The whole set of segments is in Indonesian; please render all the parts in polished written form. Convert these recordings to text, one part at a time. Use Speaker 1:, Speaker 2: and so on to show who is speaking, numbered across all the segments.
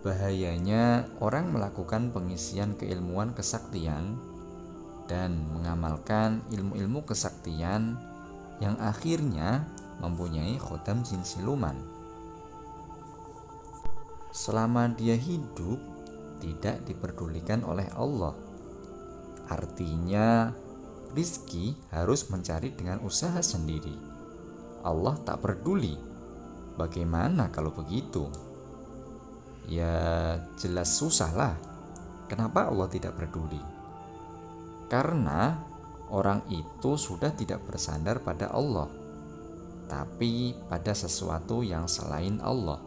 Speaker 1: Bahayanya orang melakukan pengisian keilmuan kesaktian dan mengamalkan ilmu-ilmu kesaktian yang akhirnya mempunyai khotam jin siluman. Selama dia hidup, tidak diperdulikan oleh Allah. Artinya, rizki harus mencari dengan usaha sendiri. Allah tak peduli. Bagaimana kalau begitu? Ya, jelas susah lah. Kenapa Allah tidak peduli? Karena orang itu sudah tidak bersandar pada Allah, tapi pada sesuatu yang selain Allah.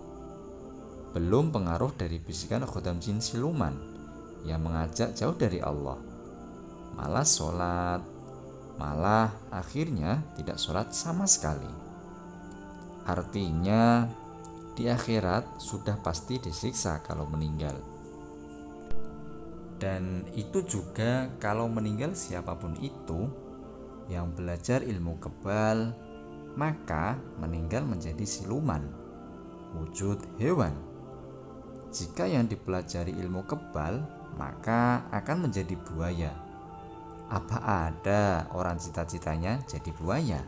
Speaker 1: Belum pengaruh dari bisikan khotam jin siluman yang mengajak jauh dari Allah. Malah sholat, malah akhirnya tidak sholat sama sekali. Artinya di akhirat sudah pasti disiksa kalau meninggal. Dan itu juga kalau meninggal siapapun itu yang belajar ilmu kebal, maka meninggal menjadi siluman, wujud hewan. Jika yang dipelajari ilmu kebal, maka akan menjadi buaya. Apa ada orang cita-citanya jadi buaya?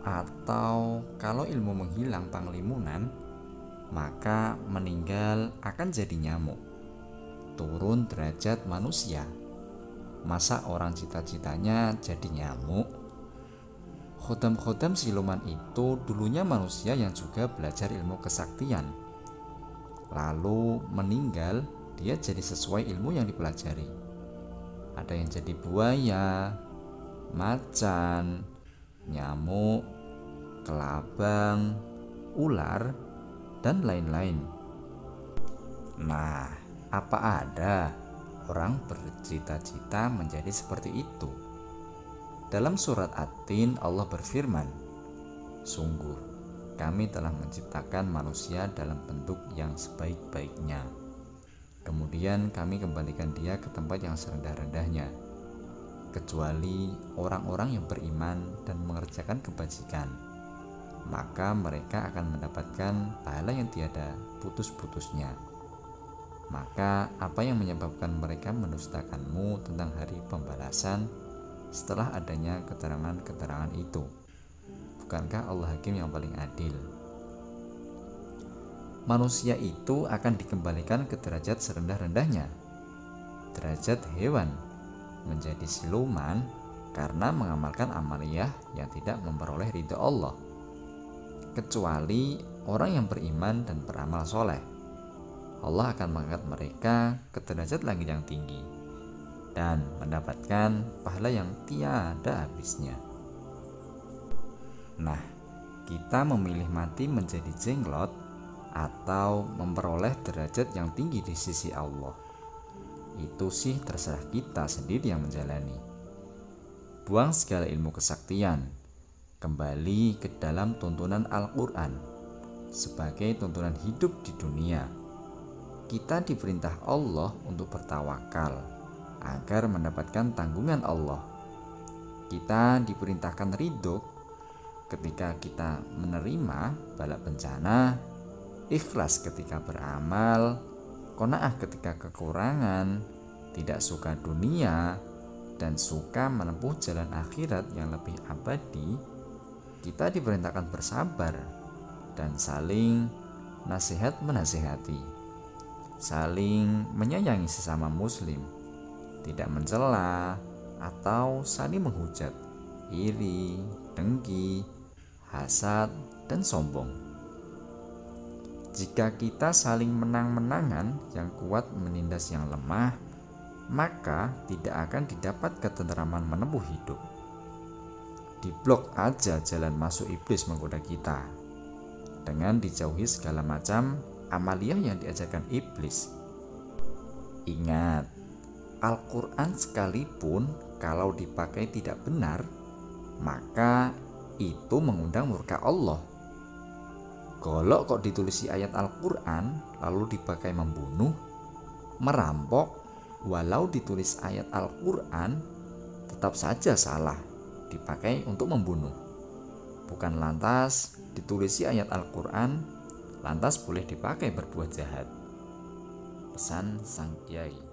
Speaker 1: Atau kalau ilmu menghilang panglimunan, maka meninggal akan jadi nyamuk, turun derajat manusia. Masa orang cita-citanya jadi nyamuk? Khotam-khotam siluman itu dulunya manusia yang juga belajar ilmu kesaktian. Lalu meninggal, dia jadi sesuai ilmu yang dipelajari. Ada yang jadi buaya, macan, nyamuk, kelabang, ular, dan lain-lain. Nah, apa ada orang bercita-cita menjadi seperti itu? Dalam surat At-Tin Allah berfirman, "Sungguh, kami telah menciptakan manusia dalam bentuk yang sebaik-baiknya. Kemudian kami kembalikan dia ke tempat yang serendah-rendahnya, kecuali orang-orang yang beriman dan mengerjakan kebajikan. Maka mereka akan mendapatkan pahala yang tiada putus-putusnya. Maka apa yang menyebabkan mereka mendustakanmu tentang hari pembalasan setelah adanya keterangan-keterangan itu? Bukankah Allah Hakim yang paling adil?" Manusia itu akan dikembalikan ke derajat serendah-rendahnya, derajat hewan, menjadi siluman karena mengamalkan amaliyah yang tidak memperoleh ridha Allah, kecuali orang yang beriman dan beramal soleh. Allah akan mengangkat mereka ke derajat langit yang tinggi dan mendapatkan pahala yang tiada habisnya. Nah, kita memilih mati menjadi jenglot atau memperoleh derajat yang tinggi di sisi Allah, itu sih terserah kita sendiri yang menjalani. Buang segala ilmu kesaktian, kembali ke dalam tuntunan Al-Quran sebagai tuntunan hidup di dunia. Kita diperintah Allah untuk bertawakal agar mendapatkan tanggungan Allah. Kita diperintahkan ridho ketika kita menerima bala bencana, ikhlas ketika beramal, qanaah ketika kekurangan, tidak suka dunia, dan suka menempuh jalan akhirat yang lebih abadi. Kita diperintahkan bersabar dan saling nasihat menasihati, saling menyayangi sesama muslim, tidak mencela atau saling menghujat, iri, dengki, hasad, dan sombong. Jika kita saling menang-menangan, yang kuat menindas yang lemah, maka tidak akan didapat ketenteraman menempuh hidup. Diblok aja jalan masuk iblis menggoda kita, dengan dijauhi segala macam amaliyah yang diajarkan iblis. Ingat, Al-Quran sekalipun kalau dipakai tidak benar, maka itu mengundang murka Allah. Golok kok ditulisi ayat Al-Quran lalu dipakai membunuh, merampok, walau ditulis ayat Al-Quran tetap saja salah dipakai untuk membunuh. Bukan lantas ditulisi ayat Al-Quran lantas boleh dipakai berbuat jahat. Pesan Sang Kiai.